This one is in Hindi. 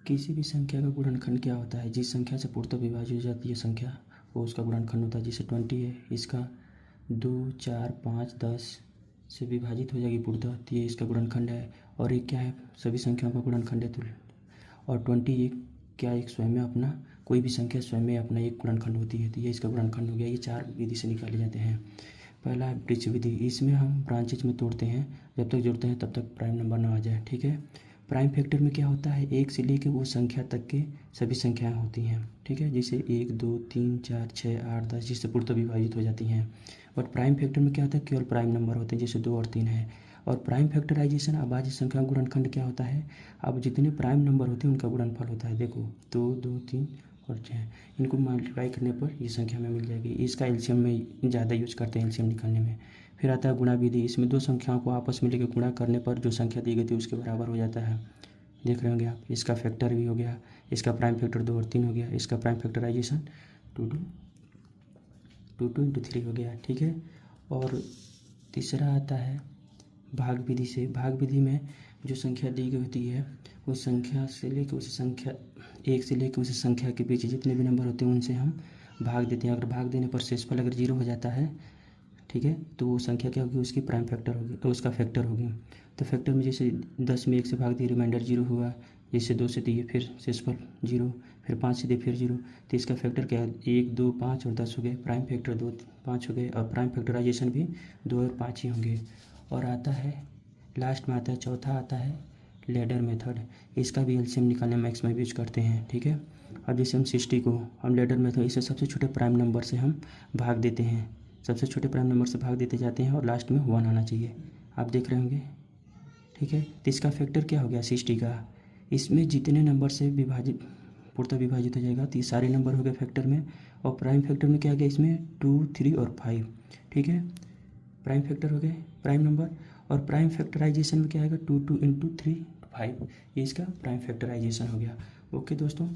किसी भी संख्या का गुणनखंड क्या होता है? जिस संख्या से पूर्णतः विभाजित हो जाती है संख्या, वो उसका गुणनखंड होता है। जैसे 20 है, इसका 2, 4, 5, 10 से विभाजित हो जाएगी पूर्णतः, तो ये इसका गुणनखंड है। और एक क्या है? सभी संख्याओं का गुणनखंड है। तो और 20 एक क्या, एक स्वयं में अपना, कोई भी संख्या स्वयं में अपना एक गुणनखंड होती है, तो ये इसका गुणनखंड हो गया। ये 4 विधि से निकाले जाते हैं। पहला है ब्रिज विधि। इसमें हम ब्रांचेज में तोड़ते हैं, जब तक जोड़ते हैं तब तक प्राइम नंबर ना आ जाए। ठीक है। प्राइम फैक्टर में क्या होता है? एक से लेकर वो संख्या तक के सभी संख्याएं होती हैं। ठीक है। जैसे 1, 2, 3, 4, 6, 8, 10 जिससे पूर्णतः विभाजित हो जाती हैं। बट प्राइम फैक्टर में क्या होता है? केवल प्राइम नंबर होते हैं, जैसे 2 और 3 है। और प्राइम फैक्टराइजेशन अभाज्य संख्या का गुणनखंड क्या होता है? अब जितने प्राइम नंबर होते हैं उनका गुणनफल होता है। देखो 2, 2, 3 और 6, इनको मल्टीप्लाई करने पर ये संख्या में मिल जाएगी। इसका एलसीएम में ज़्यादा यूज करते हैं एलसीएम निकालने में। फिर आता है गुणा विधि। इसमें दो संख्याओं को आपस में लेकर गुणा करने पर जो संख्या दी गई थी उसके बराबर हो जाता है। देख रहे होंगे आप, इसका फैक्टर भी हो गया, इसका प्राइम फैक्टर 2 और 3 हो गया, इसका प्राइम फैक्टराइजेशन 2 2 इंटू 3 हो गया। ठीक है। और तीसरा आता है भाग विधि से। भाग विधि में जो संख्या दी गई होती है उस संख्या से लेकर उस संख्या, एक से लेकर उस संख्या के बीच जितने भी नंबर होते हैं उनसे हम भाग देते हैं। अगर भाग देने पर शेषफल अगर 0 हो जाता है, ठीक है, तो वो संख्या क्या होगी? उसकी प्राइम फैक्टर होगी, तो उसका फैक्टर होगी। तो फैक्टर में जैसे 10 में 1 से भाग दिए, रिमाइंडर 0 हुआ। जैसे 2 से दिए, फिर शेषफल 0, फिर 5 से दिए, फिर 0। तो इसका फैक्टर क्या है? 1, 2, 5 और 10 हो गए। प्राइम फैक्टर 2, 5 हो गए, और प्राइम फैक्टराइजेशन भी 2 और 5 ही होंगे। और आता है लास्ट में आता है, चौथा आता है लैडर मेथड। इसका भी एलसीएम निकालने मैक्स में यूज करते हैं। ठीक है। अब जैसे हम 60 को हम लैडर मेथड, इसे सबसे छोटे प्राइम नंबर से हम भाग देते हैं, सबसे छोटे प्राइम नंबर से भाग देते जाते हैं और लास्ट में 1 आना चाहिए। आप देख रहे होंगे। ठीक है। तो इसका फैक्टर क्या हो गया? 60 का। इसमें जितने नंबर से विभाजित, पूर्णतः विभाजित हो जाएगा, तो ये सारे नंबर हो गए फैक्टर में। और प्राइम फैक्टर में क्या आ गया? इसमें 2, 3 और 5। ठीक है। प्राइम फैक्टर हो गए प्राइम नंबर। और प्राइम फैक्टराइजेशन में क्या आएगा? 2 2 इंटू 3 5। ये इसका प्राइम फैक्टराइजेशन हो गया। ओके दोस्तों।